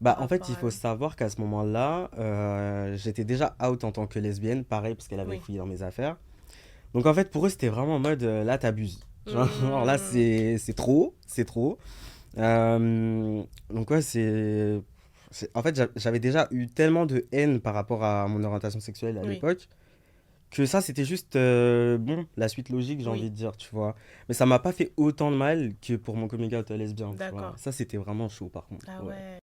Bah, par en fait, rapport il à faut eux? savoir qu'à ce moment-là, j'étais déjà out en tant que lesbienne, pareil, parce qu'elle avait Oui. fouillé dans mes affaires. Donc, en fait, pour eux, c'était vraiment en mode, là, t'abuses. Genre, là, Hmm. c'est trop, c'est trop. Euh, donc, ouais, En fait, j'avais déjà eu tellement de haine par rapport à mon orientation sexuelle à Oui, l'époque, que ça, c'était juste, bon, la suite logique, j'ai oui, envie de dire, tu vois. Mais ça m'a pas fait autant de mal que pour mon coming out lesbien, tu vois. d'accord. Ça, c'était vraiment chaud, par contre. Ah Ouais. ouais.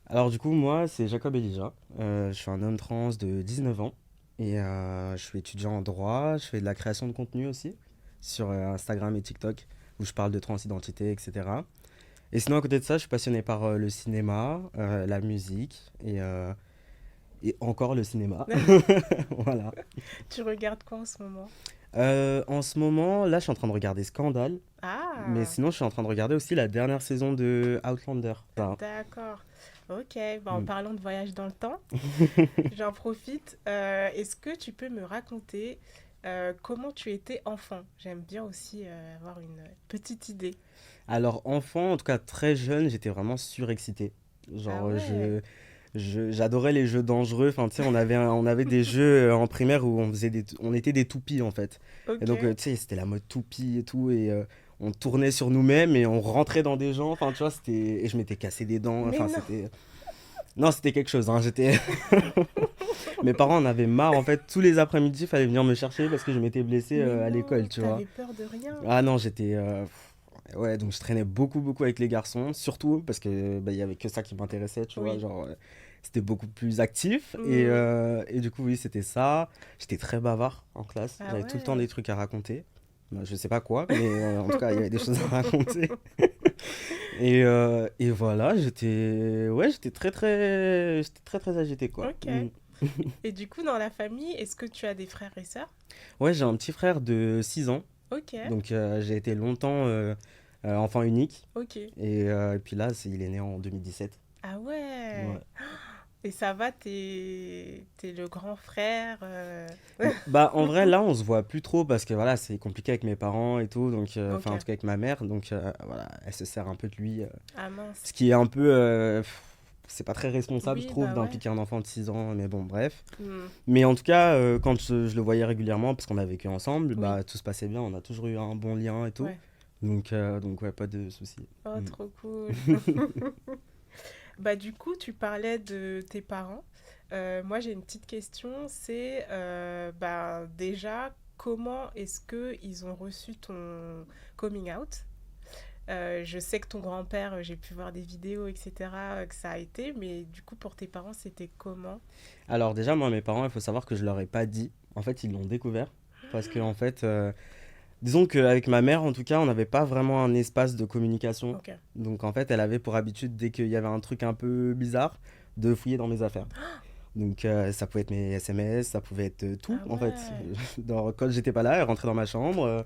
Alors du coup, moi, c'est Jacob Elijah. Je suis un homme trans de 19 ans et je suis étudiant en droit. Je fais de la création de contenu aussi sur Instagram et TikTok où je parle de transidentité, etc. Et sinon, à côté de ça, je suis passionné par le cinéma, la musique et encore le cinéma. Voilà. Tu regardes quoi en ce moment? En ce moment, là, je suis en train de regarder Scandale, mais Ah, sinon, je suis en train de regarder aussi la dernière saison de Outlander. Ça. d'accord. Ok, bah, en Mm. parlant de voyage dans le temps, j'en profite. Est-ce que tu peux me raconter comment tu étais enfant? J'aime bien aussi avoir une petite idée. Alors, enfant, en tout cas très jeune, j'étais vraiment surexcité. Ah Genre, ouais, j'adorais les jeux dangereux. Enfin, tu sais, on avait des jeux en primaire où on était des toupies en fait. Et ok. donc, tu sais, c'était la mode toupie et tout. Et on tournait sur nous-mêmes et on rentrait dans des gens. Enfin, tu vois, c'était. Et je m'étais cassé des dents. Mais Enfin, non. c'était. Non, c'était quelque chose. Hein. J'étais. Mes parents en avaient marre en fait. Tous les après-midi, il fallait venir me chercher parce que je m'étais blessé Mais à l'école, non, tu vois. t'avais peur de rien. Ah non, j'étais. Ouais, donc je traînais beaucoup, beaucoup avec les garçons, surtout parce que bah, il y avait que ça qui m'intéressait, tu vois, Oui. genre c'était beaucoup plus actif Hmm. et du coup oui c'était ça. J'étais très bavard en classe, Ah j'avais tout le temps des ouais. trucs à raconter. Bah, je sais pas quoi, mais en tout cas il y avait des choses à raconter. Et voilà, j'étais très très agité quoi. Ok. Mm. Et du coup, dans la famille, est-ce que tu as des frères et sœurs? Ouais, j'ai un petit frère de 6 ans, Ok, donc j'ai été longtemps enfant unique ok. et puis là il est né en 2017. Ah ouais. Ouais. Et ça va, t'es le grand frère. Bah en vrai là on se voit plus trop parce que voilà c'est compliqué avec mes parents et tout donc enfin en Ok. tout cas avec ma mère donc voilà elle se sert un peu de lui Ah mince. ce qui est un peu c'est pas très responsable je Oui, trouve bah ouais. d'impliquer un enfant de 6 ans mais bon bref Hmm. mais en tout cas quand je le voyais régulièrement parce qu'on a vécu ensemble Oui, bah tout se passait bien on a toujours eu un bon lien et tout ouais. donc ouais pas de soucis. Oh, Mm. trop cool. Bah du coup, tu parlais de tes parents. Moi, j'ai une petite question. C'est, bah, déjà, comment est-ce que ils ont reçu ton coming out? Je sais que ton grand-père, j'ai pu voir des vidéos, etc., que ça a été, mais du coup, pour tes parents, c'était comment? Alors déjà moi mes parents il faut savoir que je leur ai pas dit en fait ils l'ont découvert parce que en fait disons qu'avec ma mère, en tout cas, on n'avait pas vraiment un espace de communication. Ok. Donc en fait, elle avait pour habitude, dès qu'il y avait un truc un peu bizarre, de fouiller dans mes affaires. Donc ça pouvait être mes SMS, ça pouvait être tout, Ah en fait. ouais. Quand j'étais pas là, elle rentrait dans ma chambre,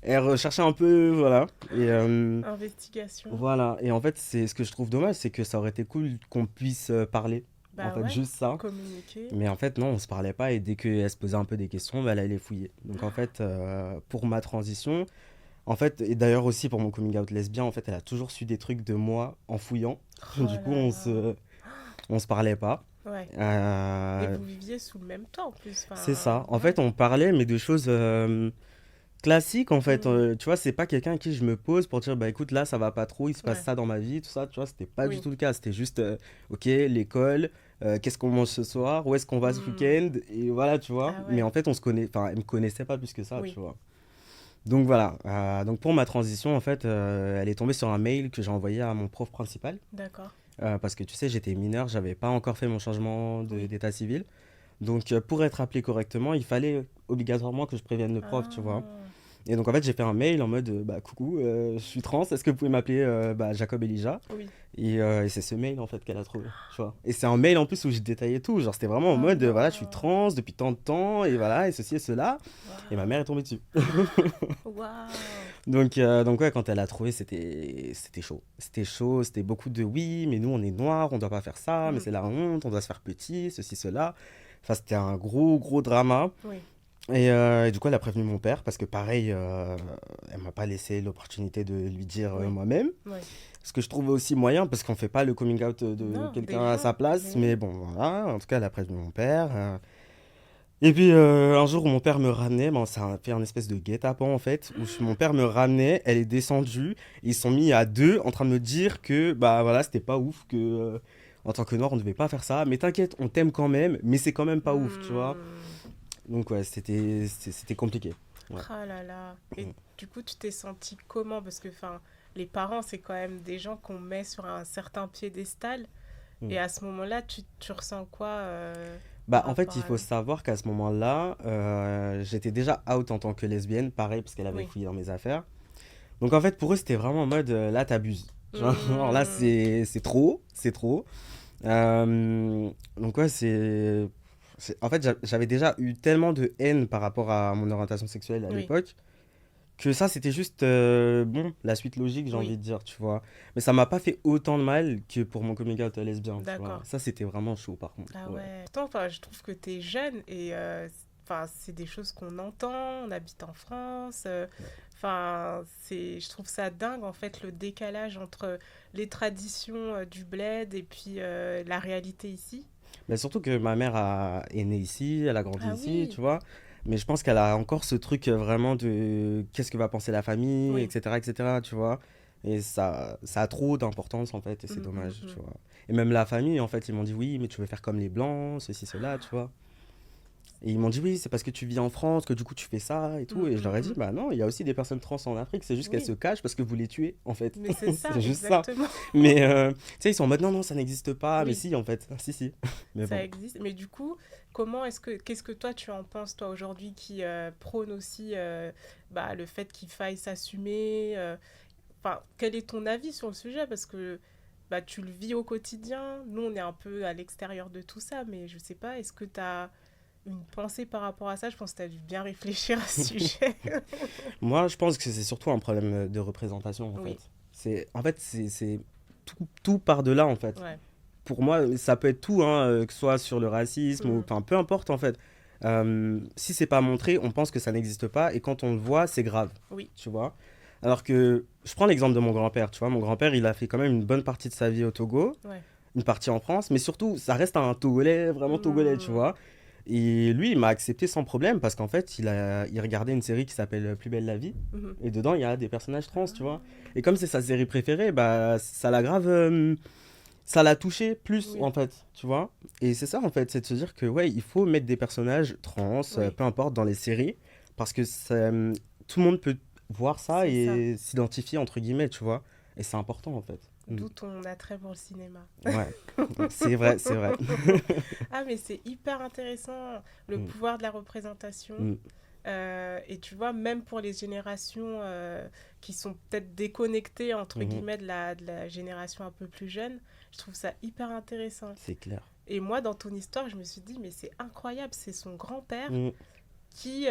elle recherchait un peu, voilà. Et Investigation. voilà. Et en fait, c'est ce que je trouve dommage, c'est que ça aurait été cool qu'on puisse parler. En Bah fait, ouais. juste ça. Communiquer. Mais en fait, non, on se parlait pas et dès qu'elle se posait un peu des questions, bah, elle allait les fouiller. Donc en fait, pour ma transition, en fait, et d'ailleurs aussi pour mon coming out lesbien, en fait, elle a toujours su des trucs de moi en fouillant. Oh Du coup, là là. on se parlait pas. Ouais. Et Euh, vous viviez sous le même toit en plus. c'est Enfin, ça. En ouais. fait, on parlait, mais de choses classiques, en fait. Hmm. Tu vois, c'est pas quelqu'un à qui je me pose pour dire, bah écoute, là, ça va pas trop, il se passe Ouais. ça dans ma vie, tout ça. Tu vois, c'était pas du Oui. tout le cas. C'était juste, ok, l'école, qu'est-ce qu'on mange ce soir, où est-ce qu'on va ce Hmm. week-end, et voilà, tu vois. Ah Mais ouais. en fait, on se connaît, enfin, elle me connaissait pas plus que ça, Oui. tu vois. Donc voilà, donc pour ma transition, en fait, elle est tombée sur un mail que j'ai envoyé à mon prof principal, D'accord. parce que tu sais, j'étais mineur, j'avais pas encore fait mon changement Oui. d'état civil. Donc pour être appelé correctement, il fallait obligatoirement que je prévienne le prof, tu vois. Ah. Et donc en fait, j'ai fait un mail en mode, bah coucou, je suis trans, est-ce que vous pouvez m'appeler bah, Jacob Elijah? Oui. Et c'est ce mail en fait qu'elle a trouvé, tu vois. Et c'est un mail en plus où je détaillais tout, genre c'était vraiment en Oh mode, voilà, je suis non. trans depuis tant de temps, et voilà, et ceci et cela. Et ma mère est Waouh. tombée dessus. Waouh. Donc ouais, quand elle a trouvé, c'était chaud. C'était chaud, c'était beaucoup de oui, mais nous on est noirs, on doit pas faire ça, mais Hmm. c'est la honte, on doit se faire petit, ceci, cela. Enfin, c'était un gros, gros drama. Oui. Et du coup, elle a prévenu mon père parce que pareil, elle m'a pas laissé l'opportunité de lui dire Oui, moi-même. oui. Ce que je trouve aussi moyen parce qu'on fait pas le coming out de Non, quelqu'un à déjà. sa place. Mais Mais oui. bon, voilà. En tout cas, elle a prévenu mon père. Et puis un jour où mon père me ramenait, bon, ça a fait un espèce de guet-apens en fait, où mon père me ramenait, elle est descendue, ils se sont mis à deux en train de me dire que bah voilà, c'était pas ouf, que en tant que noir on devait pas faire ça, mais t'inquiète, on t'aime quand même, mais c'est quand même pas ouf, tu vois. Hmm. Donc ouais, c'était compliqué. Ouais. Ah là là. Et Mm. du coup, tu t'es senti comment? Parce que, enfin, les parents, c'est quand même des gens qu'on met sur un certain piédestal. Mm. Et à ce moment-là, tu ressens quoi Bah par en fait, rapport il à faut eux? savoir qu'à ce moment-là, j'étais déjà out en tant que lesbienne, pareil, parce qu'elle avait Oui. fouillé dans mes affaires. Donc en fait, pour eux, c'était vraiment en mode, là, t'abuses. Genre là, Hmm. c'est trop, c'est trop. Donc ouais, En fait, j'avais déjà eu tellement de haine par rapport à mon orientation sexuelle à Oui, l'époque que ça, c'était juste, bon, la suite logique, j'ai envie oui, de dire, tu vois. Mais ça m'a pas fait autant de mal que pour mon coming out lesbien, tu vois. d'accord. Ça, c'était vraiment chaud, par contre. Ah Ouais. ouais. Pourtant, enfin, je trouve que tu es jeune et enfin, c'est des choses qu'on entend, on habite en France. Enfin, je trouve ça dingue en fait le décalage entre les traditions du bled et puis la réalité ici. Mais surtout que ma mère est née ici, elle a grandi Ah ici, oui, tu vois. Mais je pense qu'elle a encore ce truc vraiment de qu'est-ce que va penser la famille, oui. etc., tu vois. Et ça a trop d'importance, en fait, et c'est Mm, mm, dommage, tu mm. vois. Et même la famille, en fait, ils m'ont dit oui, mais tu veux faire comme les blancs, ceci, cela, tu vois. Et ils m'ont dit oui, c'est parce que tu vis en France que du coup tu fais ça et tout. Mm, Et je mm, leur ai dit mm. bah non, il y a aussi des personnes trans en Afrique, c'est juste qu'elles se Oui, cachent parce que vous les tuez, en fait. mais c'est ça, C'est juste ça. exactement. Mais tu sais, ils sont en mode non, non, ça n'existe pas. Mais Oui, si, en fait. Si, si. Mais ça bon. existe. Mais du coup, qu'est-ce que toi tu en penses, toi, aujourd'hui, qui prône aussi bah, le fait qu'il faille s'assumer enfin, quel est ton avis sur le sujet? Parce que bah, tu le vis au quotidien. Nous, on est un peu à l'extérieur de tout ça, mais je sais pas, est-ce que tu as une pensée par rapport à ça? Je pense que tu as dû bien réfléchir à ce sujet. Moi, je pense que c'est surtout un problème de représentation, en fait. Oui, C'est tout par de là, en fait. ouais. Pour moi, ça peut être tout, hein, que ce soit sur le racisme ou Mm, enfin peu importe, en fait. Si c'est pas montré, on pense que ça n'existe pas et quand on le voit, c'est grave, oui, tu vois. Alors que je prends l'exemple de mon grand-père, tu vois. Mon grand-père, il a fait quand même une bonne partie de sa vie au Togo, ouais. une partie en France, mais surtout, ça reste un Togolais, vraiment Togolais, tu Mm, vois. Et lui, il m'a accepté sans problème parce qu'en fait, il regardait une série qui s'appelle Plus belle la vie. mhm. Et dedans, il y a des personnages trans, tu vois. Ah, Et comme c'est sa série préférée, bah, ça l'a touché plus, oui, en fait, tu vois. Et c'est ça, en fait, c'est de se dire que, ouais, il faut mettre des personnages trans, oui, peu importe, dans les séries, parce que tout le monde peut voir ça c'est ça. et s'identifier, entre guillemets, tu vois. Et c'est important, en fait. Mm. D'où ton attrait pour le cinéma. Ouais, c'est vrai, c'est vrai. Ah, mais c'est hyper intéressant, le Mm, pouvoir de la représentation. mm, Et tu vois, même pour les générations qui sont peut-être déconnectées, entre mhm. guillemets, de la génération un peu plus jeune, je trouve ça hyper intéressant. C'est clair. Et moi, dans ton histoire, je me suis dit, mais c'est incroyable, c'est son grand-père Mm. qui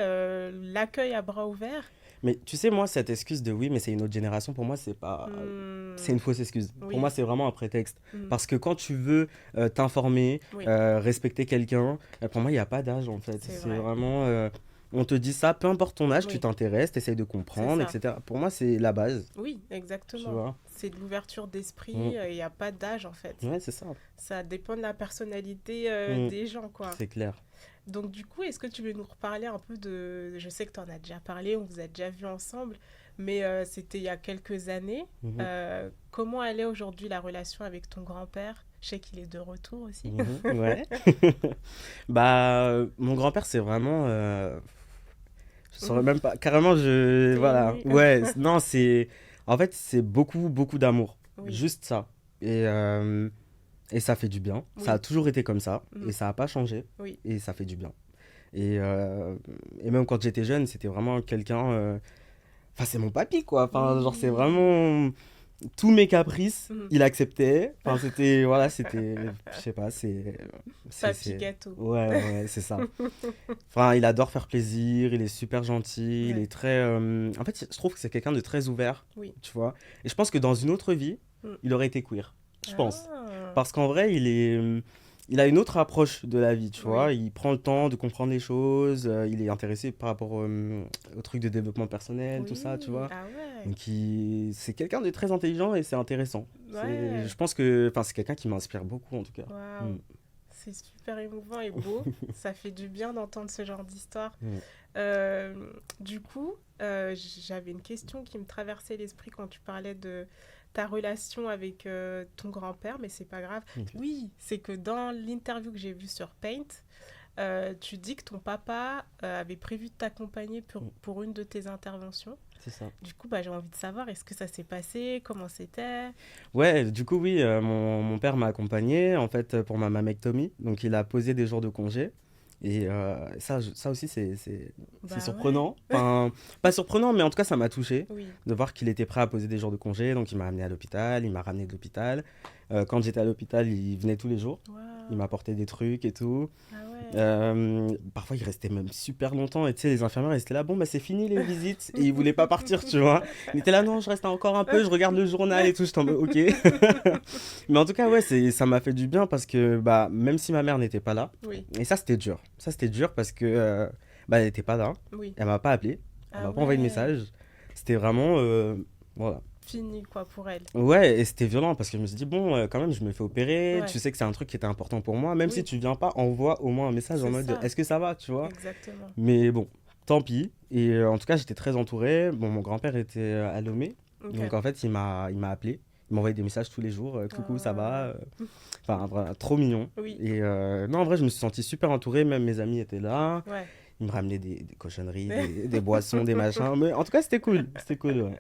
l'accueille à bras ouverts. Mais tu sais, moi, cette excuse de oui, mais c'est une autre génération, pour moi, c'est Hmm, une fausse excuse. Pour moi, oui, c'est vraiment un prétexte. hmm, Parce que quand tu veux t'informer, oui, respecter quelqu'un, pour moi, il n'y a pas d'âge, en fait. c'est C'est vrai. vraiment... on te dit ça, peu importe ton âge, tu Oui, t'intéresses, tu essayes de c'est comprendre, ça. etc. Pour moi, c'est la base, Oui, tu exactement. vois. C'est de l'ouverture Mm. d'esprit, il n'y a pas d'âge en fait. Ouais, c'est ça. Ça dépend de la personnalité Mm. des gens, quoi. C'est clair. Donc du coup, est-ce que tu veux nous reparler un peu de... Je sais que tu en as déjà parlé, on vous a déjà vu ensemble, mais c'était il y a quelques années. Mhm. Comment elle est aujourd'hui la relation avec ton grand-père? Je sais qu'il est de retour aussi. Mhm. Ouais. Bah, mon grand-père, c'est vraiment... je saurais même pas... Carrément, T'es voilà. ému. Ouais, non, c'est... En fait, c'est beaucoup, beaucoup d'amour. Oui, Juste ça. Et ça fait du bien. Ça a oui, toujours été comme ça. Et mhm, ça n'a pas changé. oui, Et ça fait du bien. Et même quand j'étais jeune, c'était vraiment quelqu'un... Enfin, c'est mon papy, quoi. Enfin, genre, c'est oui. vraiment... Tous mes caprices, Mhm. il acceptait. Enfin, c'était... Voilà, c'était... Je sais pas, c'est... Papy gâteau. Ouais, ouais, ouais, c'est ça. Enfin, il adore faire plaisir, il est super gentil, il Ouais, est très... En fait, je trouve que c'est quelqu'un de très ouvert, oui. tu vois. Et je pense que dans une autre vie, Mm. il aurait été queer. Je pense. Ah, Parce qu'en vrai, il a une autre approche de la vie, tu Oui. vois. Il prend le temps de comprendre les choses, il est intéressé par rapport au truc de développement personnel, tout ça, tu Oui. vois. Ah ouais. Donc c'est quelqu'un de très intelligent et c'est intéressant. Ouais. Je pense que, enfin, c'est quelqu'un qui m'inspire beaucoup en tout cas. Mm. Waouh. C'est super émouvant et beau. Ça fait du bien d'entendre ce genre d'histoire. Mm. Du coup, j'avais une question qui me traversait l'esprit quand tu parlais de ta relation avec ton grand-père, mais c'est pas grave. Ok. Oui, c'est que dans l'interview que j'ai vue sur Paint, tu dis que ton papa avait prévu de t'accompagner Mm. pour une de tes interventions. C'est ça. Du coup, bah, j'ai envie de savoir, est-ce que ça s'est passé? Comment c'était? Ouais, du coup, oui, mon père m'a accompagné en fait pour ma mammectomie. Donc, il a posé des jours de congé. Et ça aussi, c'est Bah ouais. surprenant. Enfin, pas surprenant, mais en tout cas, ça m'a touché Oui. de voir qu'il était prêt à poser des jours de congé. Donc, il m'a amené à l'hôpital, il m'a ramené de l'hôpital. Quand j'étais à l'hôpital, il venait tous les jours. Il Waouh. m'apportait des trucs et tout. Ah ouais. Parfois, il restait même super longtemps. Et tu sais, les infirmières, ils étaient là, bon, bah, c'est fini les visites. Et ils voulaient pas partir, tu vois. Il était là, non, je reste encore un peu, je regarde le journal et tout. Je t'en mode, ok. Mais en tout cas, ouais, ça m'a fait du bien parce que, bah, même si ma mère n'était pas là, Oui. et ça, c'était dur. Ça, c'était dur parce que, bah, elle n'était pas là. Oui. Elle m'a pas appelé. Elle Ah m'a pas envoyé de ouais. message. C'était vraiment, voilà. Fini, quoi, pour elle. Ouais, et c'était violent parce que je me suis dit, bon, quand même, je me fais opérer. Ouais. Tu sais que c'est un truc qui était important pour moi. Même si Oui, tu viens pas, envoie au moins un message en c'est mode, ça. est-ce que ça va, tu vois? Exactement. Mais bon, tant pis. Et en tout cas, j'étais très entouré. Bon, mon grand-père était à Lomé. Ok. Donc en fait, il m'a appelé. Il m'envoyait des messages tous les jours. Coucou, ça va? Ah, Enfin, voilà, trop mignon. oui. Et non, en vrai, je me suis senti super entouré. Même mes amis étaient là. Ouais. Ils me ramenaient des cochonneries, des boissons, des machins. Mais en tout cas, c'était cool. C'était cool, ouais.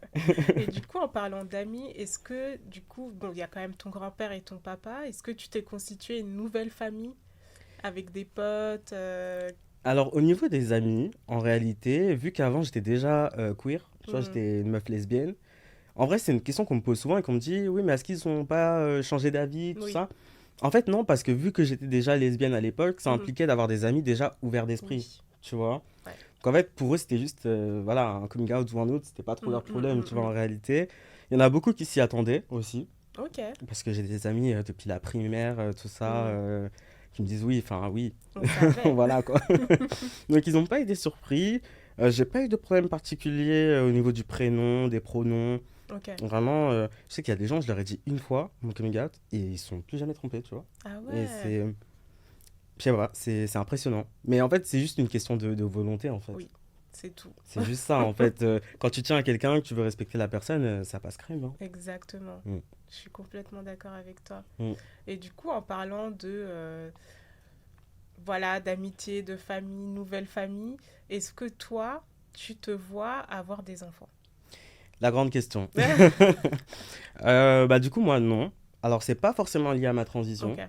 Et du coup, en parlant d'amis, est-ce que, du coup, bon, il y a quand même ton grand-père et ton papa, est-ce que tu t'es constitué une nouvelle famille avec des potes Alors, au niveau des amis, en réalité, vu qu'avant, j'étais déjà queer, tu vois, hmm, j'étais une meuf lesbienne. En vrai, c'est une question qu'on me pose souvent et qu'on me dit, oui, mais est-ce qu'ils n'ont pas changé d'avis, tout Oui. ça? En fait, non, parce que vu que j'étais déjà lesbienne à l'époque, ça Mhm. impliquait d'avoir des amis déjà ouverts d'esprit, Oui. tu vois. Ouais. Donc, en fait, pour eux, c'était juste, voilà, un coming out ou un autre, c'était pas trop leur problème, tu vois, en réalité. Il y en a beaucoup qui s'y attendaient aussi, Ok. parce que j'ai des amis depuis la primaire, tout ça, Hmm, qui me disent oui, enfin, oui, on savait. voilà, quoi. Donc, ils n'ont pas été surpris. J'ai pas eu de problème particulier au niveau du prénom, des pronoms. Ok. Vraiment, je sais qu'il y a des gens, je leur ai dit une fois mon coming out et ils sont plus jamais trompés, tu vois. Ah Et ouais. je sais pas, c'est impressionnant. Mais en fait, c'est juste une question de volonté, en fait. Oui, c'est tout. C'est juste ça, en fait. Quand tu tiens à quelqu'un, que tu veux respecter la personne, ça passe crème, hein. Exactement. Mm. Je suis complètement d'accord avec toi. Mm. Et du coup, en parlant de, voilà, d'amitié, de famille, nouvelle famille, est-ce que toi, tu te vois avoir des enfants? La grande question. Bah, du coup, moi, non. Alors, c'est pas forcément lié à ma transition, Ok.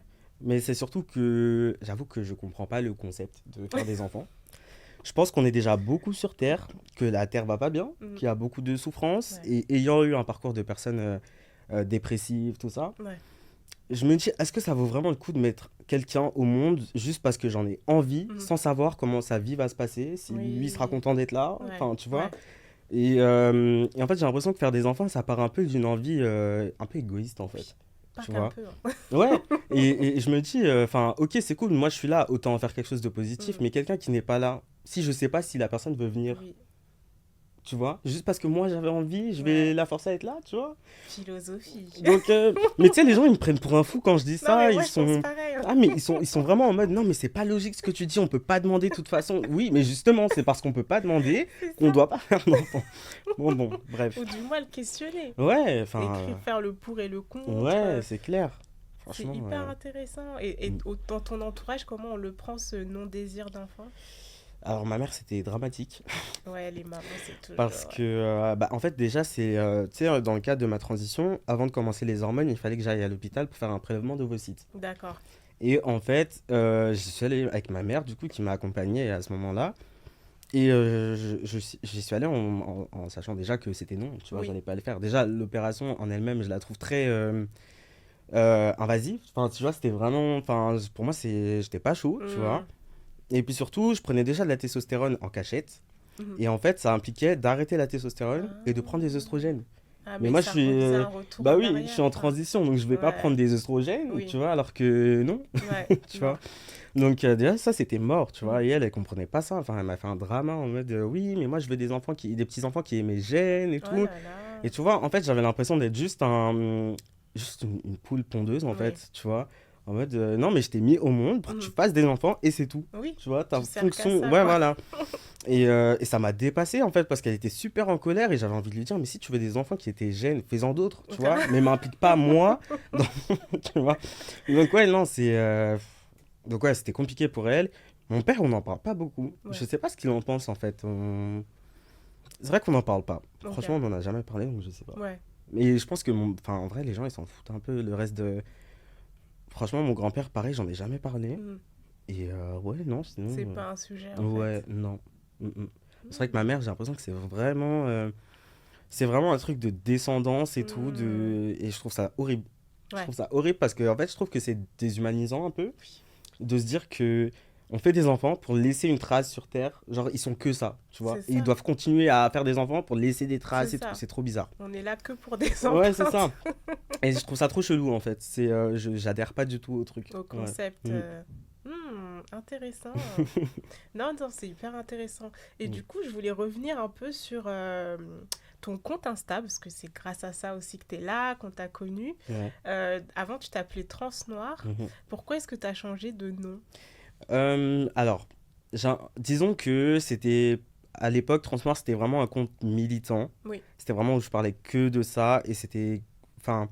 mais c'est surtout que j'avoue que je comprends pas le concept de faire des enfants. Je pense qu'on est déjà beaucoup sur Terre, que la Terre va pas bien, Mm, qu'il y a beaucoup de souffrance, ouais. et ayant eu un parcours de personnes dépressives, tout ça, Ouais. je me dis, est-ce que ça vaut vraiment le coup de mettre quelqu'un au monde juste parce que j'en ai envie, Mhm. sans savoir comment sa vie va se passer, si lui sera Oui. content d'être là, Ouais. enfin, tu vois. Ouais. Et en fait, j'ai l'impression que faire des enfants, ça part un peu d'une envie un peu égoïste, en fait, Oui. Pas tu qu'un vois. peu, hein. Ouais, et je me dis, enfin, ok, c'est cool, moi je suis là, autant en faire quelque chose de positif, Mm, mais quelqu'un qui n'est pas là, si je sais pas si la personne veut venir, oui. tu vois, juste parce que moi j'avais envie, je vais Ouais. la forcer à être là, tu vois. Philosophie. Donc, mais tu sais, les gens ils me prennent pour un fou quand je dis Non, mais ça, ils moi, je pense sont. pareil, hein. Ah, mais ils sont vraiment en mode, non, mais c'est pas logique ce que tu dis, on peut pas demander de toute façon. Oui, mais justement, c'est parce qu'on peut pas demander C'est qu'on ça. doit pas faire d'enfant. Bon, bref. Ou du moins le questionner. Ouais, enfin, Écrire, faire le pour et le contre. ouais, c'est clair. C'est Franchement, hyper intéressant. Et mm. dans ton entourage, comment on le prend, ce non-désir d'enfant? Alors, ma mère, c'était dramatique. Ouais, les mamans, c'est Parce toujours... que, bah, en fait, déjà, c'est, tu sais, dans le cadre de ma transition, avant de commencer les hormones, il fallait que j'aille à l'hôpital pour faire un prélèvement d'ovocytes. D'accord. Et en fait, j'y suis allé avec ma mère, du coup, qui m'a accompagné à ce moment-là. Et j'y suis allé en sachant déjà que c'était non, tu vois, Oui. j'allais pas le faire. Déjà, l'opération en elle-même, je la trouve très invasive. Enfin, tu vois, c'était vraiment. Enfin, pour moi, j'étais pas chaud, tu vois. Hmm. Et puis surtout, je prenais déjà de la testostérone en cachette. Mhm. Et en fait, ça impliquait d'arrêter la testostérone et de prendre des Ah. oestrogènes. Ah, Mais mais moi, je ça suis. faisait un retour Bah en oui, je suis arrière, en quoi. transition, donc je vais pas Ouais, prendre des oestrogènes, tu oui, vois, alors que non, ouais, tu non. vois. Donc, déjà, ça, c'était mort, tu Mm. vois. Et elle comprenait pas ça. Enfin, elle m'a fait un drama en mode oui, mais moi, je veux des petits-enfants qui aiment mes gènes et Oh tout. là Et là. tu vois, en fait, j'avais l'impression d'être juste une poule pondeuse, en Oui. fait, tu vois. En mode non, mais je t'ai mis au monde pour que tu Mhm. fasses des enfants et c'est tout. Oui, Tu vois, ta tu sers qu'à fonction. ça, Ouais, quoi. voilà. Et ça m'a dépassé en fait parce qu'elle était super en colère et j'avais envie de lui dire mais si tu veux des enfants qui étaient gènes, fais-en d'autres, tu vois, mais m'implique pas moi dans... tu vois. Donc ouais, non, donc ouais, c'était compliqué pour elle. Mon père, on n'en parle pas beaucoup. Je Ouais, sais pas ce qu'il en pense en fait. C'est vrai qu'on n'en parle pas. Franchement, ok. on n'en a jamais parlé donc je sais pas. Ouais. Mais je pense que enfin en vrai les gens ils s'en foutent un peu le reste de franchement mon grand-père pareil, j'en ai jamais parlé Mhm. et ouais, non, C'est sinon pas un sujet, en ouais, fait. non. Mm, mm. C'est vrai que ma Mhm. mère, j'ai l'impression que c'est vraiment un truc de descendance et tout, Mhm. et je trouve ça horrible. Je Ouais, trouve ça horrible parce que, en fait, je trouve que c'est déshumanisant un peu oui, de se dire que on fait des enfants pour laisser une trace sur Terre. Genre, ils sont que ça, tu vois. c'est Et ils ça. doivent continuer à faire des enfants pour laisser des C'est traces et tout. ça. C'est trop bizarre. On est là que pour des Ouais, c'est empreintes ça. Et je trouve ça trop chelou, en fait. J'adhère pas du tout au truc. au Ouais. concept. Mm. Intéressant. Non, non, c'est hyper intéressant. Et Mm. du coup, je voulais revenir un peu sur ton compte Insta, parce que c'est grâce à ça aussi que tu es là, qu'on t'a connu. Ouais. Avant, tu t'appelais Trans Noir. Mhm. Pourquoi est-ce que tu as changé de nom? Alors, disons que c'était à l'époque, Transnoir, c'était vraiment un compte militant. Oui. C'était vraiment où je parlais que de ça et enfin,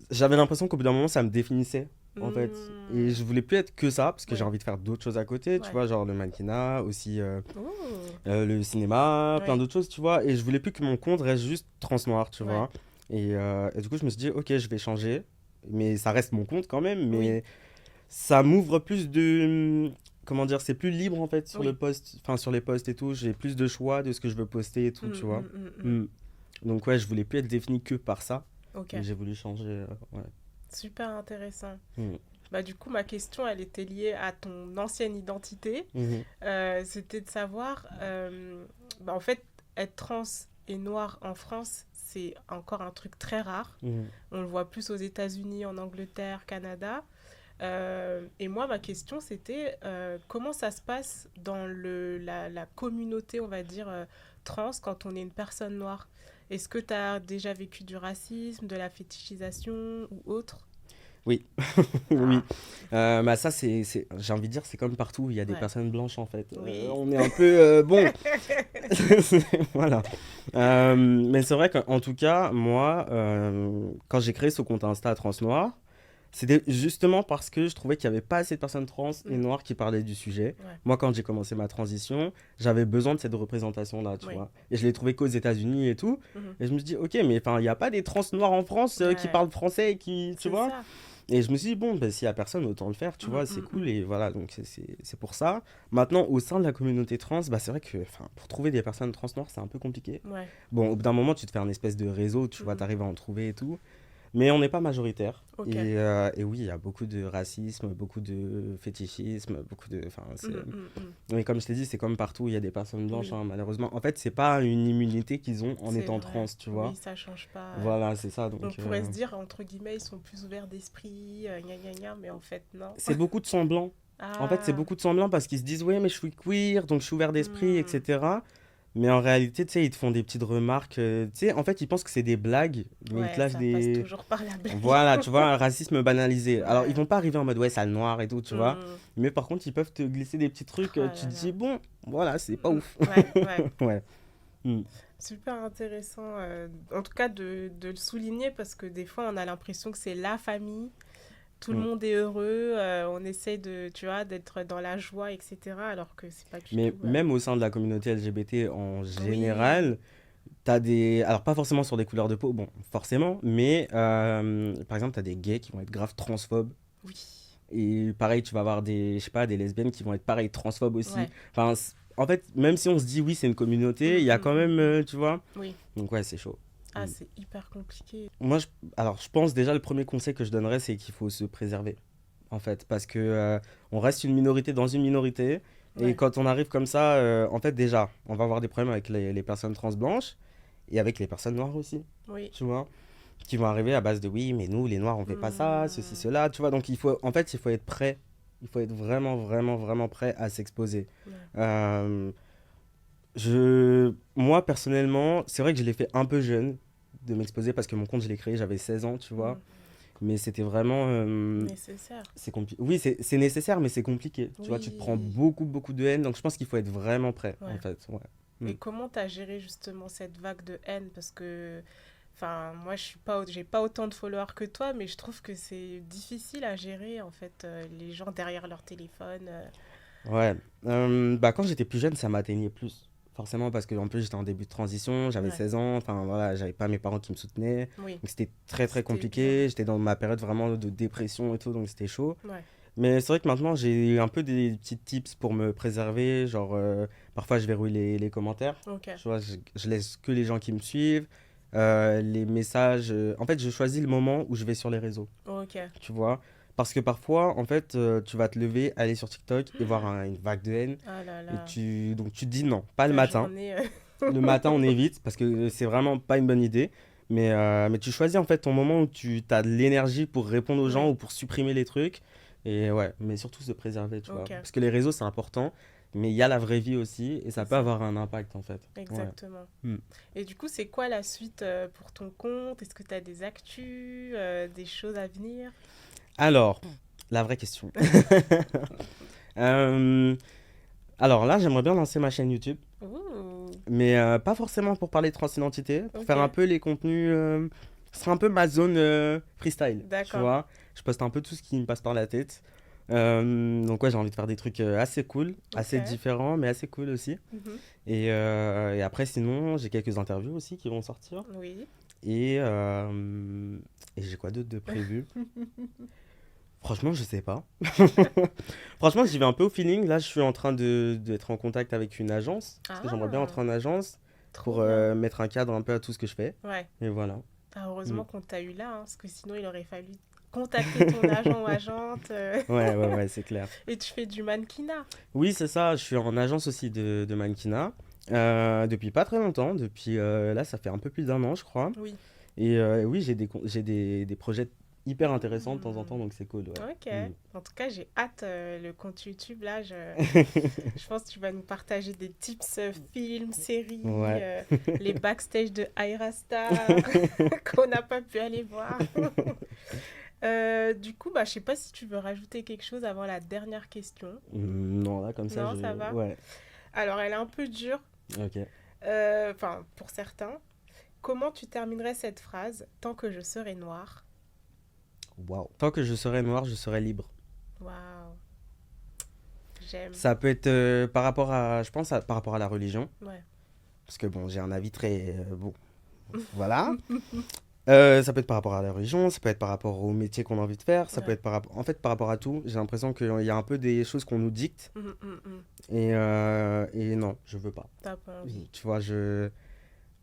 j'avais l'impression qu'au bout d'un moment, ça me définissait en fait. Et Hmm. je voulais plus être que ça parce que j'ai Oui, envie de faire d'autres choses à côté, tu ouais. vois, genre le mannequinat, aussi Oh, le cinéma, plein oui, d'autres choses, tu vois. Et je voulais plus que mon compte reste juste Transnoir, tu ouais. vois. Et du coup, je me suis dit, ok, je vais changer, mais ça reste mon compte quand même, Oui, mais ça m'ouvre plus de comment dire, c'est plus libre en fait sur le oui. post, enfin sur les posts et tout, j'ai plus de choix de ce que je veux poster et tout, tu vois. Hmm. Hmm. Donc ouais, je voulais plus être défini que par ça Ok, et j'ai voulu changer ouais. super intéressant. Hmm. Bah, du coup, ma question, elle était liée à ton ancienne identité. Mhm. C'était de savoir, bah, en fait, être trans et noir en France, c'est encore un truc très rare. Mhm. On le voit plus aux États-Unis, en Angleterre, Canada. Et moi, ma question, c'était comment ça se passe dans la communauté, on va dire, trans, quand on est une personne noire? Est-ce que tu as déjà vécu du racisme, de la fétichisation ou autre? Oui, Ah, oui. Bah ça j'ai envie de dire c'est comme partout, il y a des ouais. personnes blanches en fait. Oui. On est un peu bon, voilà. Mais c'est vrai qu'en tout cas moi, quand j'ai créé ce compte Insta Trans Noir, c'était justement parce que je trouvais qu'il n'y avait pas assez de personnes trans et Mm, noires qui parlaient du sujet. ouais, Moi, quand j'ai commencé ma transition, j'avais besoin de cette représentation-là, tu oui. vois. Et je l'ai trouvé qu'aux États-Unis et tout. Mhm. Et je me suis dit, ok, mais enfin, il n'y a pas des trans noirs en France qui Ouais, parlent français et qui, tu c'est vois. ça. Et je me suis dit, bon, ben, s'il n'y a personne, autant le faire, tu Mm, vois, c'est mm, cool. mm. Et voilà, donc c'est pour ça. Maintenant, au sein de la communauté trans, bah, c'est vrai que enfin, pour trouver des personnes trans noires, c'est un peu compliqué. Ouais. Bon, au bout d'un moment, tu te fais un espèce de réseau, tu vois, Mhm. t'arrives à en trouver et tout. Mais on n'est pas majoritaire. Ok. Et oui, il y a beaucoup de racisme, beaucoup de fétichisme, beaucoup de... Enfin, Mm. Mais comme je t'ai dit, c'est comme partout, il y a des personnes blanches, Oui, hein, malheureusement. En fait, c'est pas une immunité qu'ils ont en c'est étant trans, vrai. tu Oui, vois. ça change pas. Voilà, c'est ça. On Donc, pourrait se dire, entre guillemets, ils sont plus ouverts d'esprit, gna gna gna, mais en fait, non. c'est beaucoup de semblants. En fait, c'est Ah, beaucoup de semblants parce qu'ils se disent, ouais, mais je suis queer, donc je suis ouvert d'esprit, hmm. etc. Mais en réalité, tu sais, ils te font des petites remarques. Tu sais, en fait, ils pensent que c'est des blagues, mais ils te Ouais, lâchent ça passe des... toujours par la blague. Voilà, tu vois, un racisme banalisé. Alors, ils Ouais. vont pas arriver en mode, ouais, sale noir et tout, tu vois. Hmm. Mais par contre, ils peuvent te glisser des petits trucs, Oh tu là te dis, là. bon, voilà, c'est pas Hmm. ouf. Ouais, ouais. Ouais. Mm. Super intéressant, en tout cas de le souligner parce que des fois on a l'impression que c'est la famille, tout le Mm. monde est heureux, on essaie de, tu vois, d'être dans la joie, etc. Alors que c'est pas du Mais tout. même au sein de la communauté LGBT en Oui, général, t'as des... Alors, pas forcément sur des couleurs de peau, bon, forcément, mais par exemple, t'as des gays qui vont être grave transphobes. oui, Et pareil, tu vas avoir des, je sais pas, des lesbiennes qui vont être pareil, transphobes aussi. ouais. Enfin, en fait, même si on se dit oui, c'est une communauté, il y a quand même, Mm. tu vois. Oui. Donc ouais, c'est chaud. Ah, Mm. c'est hyper compliqué. Moi, alors, je pense déjà le premier conseil que je donnerais, c'est qu'il faut se préserver, en fait, parce que on reste une minorité dans une minorité, et Ouais. quand on arrive comme ça, en fait, déjà, on va avoir des problèmes avec les personnes trans blanches, et avec les personnes noires aussi, Oui. tu vois, qui vont arriver à base de oui, mais nous, les noirs, on fait pas ça, ceci, Hmm. cela, tu vois. Donc, en fait, il faut être prêt. Il faut être vraiment, vraiment, vraiment prêt à s'exposer. Ouais. Euh, Moi, personnellement, c'est vrai que je l'ai fait un peu jeune de m'exposer parce que mon compte, je l'ai créé, j'avais 16 ans, tu vois. Hmm. Mais c'était vraiment. Nécessaire. C'est compliqué. Oui, c'est nécessaire, mais c'est compliqué. Tu vois, tu te prends Oui. beaucoup, beaucoup de haine. Donc, je pense qu'il faut être vraiment prêt, en Ouais. fait. Ouais. Mm. Et comment t'as géré justement cette vague de haine? Parce que, enfin, moi, j'ai pas autant de followers que toi, mais je trouve que c'est difficile à gérer, en fait, les gens derrière leur téléphone. Ouais. Bah, quand j'étais plus jeune, ça m'atteignait plus. Forcément, parce qu'en plus, j'étais en début de transition, j'avais Ouais. 16 ans. Enfin, voilà, j'avais pas mes parents qui me soutenaient. Oui. Donc, c'était très, très C'était dur. compliqué. J'étais dans ma période vraiment de dépression et tout. Donc, c'était chaud. Ouais. Mais c'est vrai que maintenant, j'ai un peu des petits tips pour me préserver. Genre, parfois, je verrouille les commentaires. Ok. Tu vois, je laisse que les gens qui me suivent. Les messages. En fait, je choisis le moment où je vais sur les réseaux. Ok. Tu vois. Parce que parfois, en fait, tu vas te lever, aller sur TikTok et voir une vague de haine. Ah là Et là. donc, tu te dis non, pas le Ta matin. journée. Le matin, on évite parce que c'est vraiment pas une bonne idée. Mais tu choisis en fait ton moment où tu as de l'énergie pour répondre aux gens Oui. ou pour supprimer les trucs. Et ouais, mais surtout se préserver, tu vois. Ok. Parce que les réseaux, c'est important, mais il y a la vraie vie aussi et ça C'est peut ça. avoir un impact en fait. Ouais. Exactement. Hmm. Et du coup, c'est quoi la suite pour ton compte? Est-ce que tu as des actus, des choses à venir? Alors, la vraie question. Euh, alors là, j'aimerais bien lancer ma chaîne YouTube, Ouh. mais pas forcément pour parler de transidentité, pour Ok. faire un peu les contenus. Ce sera un peu ma zone freestyle, tu D'accord. vois. Je poste un peu tout ce qui me passe par la tête. Donc ouais, j'ai envie de faire des trucs assez cool, Ok. assez différents, mais assez cool aussi. Mhm. Et après, sinon, j'ai quelques interviews aussi qui vont sortir. Oui. Et, euh, et j'ai quoi d'autre de prévu? Franchement, je sais pas. Franchement, j'y vais un peu au feeling. Là, je suis en train d'être en contact avec une agence. Parce que j'aimerais bien Ah, entrer en agence trop pour bien. mettre un cadre un peu à tout ce que je fais. Ouais. Et voilà. Ah, Mm. heureusement qu'on t'a eu là, hein, parce que sinon il aurait fallu contacter ton agent ou agente. Ouais, ouais, ouais, c'est clair. Et tu fais du mannequinat. Oui, c'est ça. Je suis en agence aussi de mannequinat. Depuis pas très longtemps. Depuis là, ça fait un peu plus d'un an, je crois. Oui. Et oui, j'ai des projets hyper intéressants de temps en temps, Hmm. donc c'est cool. Ouais. Ok. Mm. En tout cas, j'ai hâte le compte YouTube. Là, je pense que tu vas nous partager des tips films, séries, Ouais. les backstage de Aira Star qu'on n'a pas pu aller voir. Du coup, bah, je sais pas si tu veux rajouter quelque chose avant la dernière question. Non, là, comme ça, Non, ça va. Ouais, Alors, elle est un peu dure, ok. enfin, pour certains. Comment tu terminerais cette phrase? Tant que je serai noire. Waouh. Tant que je serai noir, je serai libre. Waouh, j'aime. Ça peut être par rapport à, je pense, par rapport à la religion. Ouais. Parce que bon, j'ai un avis très. Bon, voilà. Ça peut être par rapport à la religion, ça peut être par rapport au métier qu'on a envie de faire, ça peut Ouais. être en fait par rapport à tout. J'ai l'impression qu'il y a un peu des choses qu'on nous dicte Mm. et non, je veux pas. T'as pas envie. Tu vois, je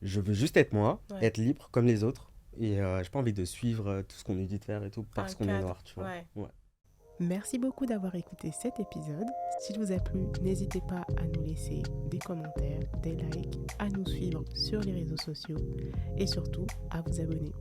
veux juste être moi, Ouais. être libre comme les autres et j'ai pas envie de suivre tout ce qu'on nous dit de faire et tout Un parce qu'on est cadre. noir, tu vois. Ouais. Ouais. Merci beaucoup d'avoir écouté cet épisode. S'il vous a plu, n'hésitez pas à nous laisser des commentaires, des likes, à nous suivre sur les réseaux sociaux et surtout à vous abonner.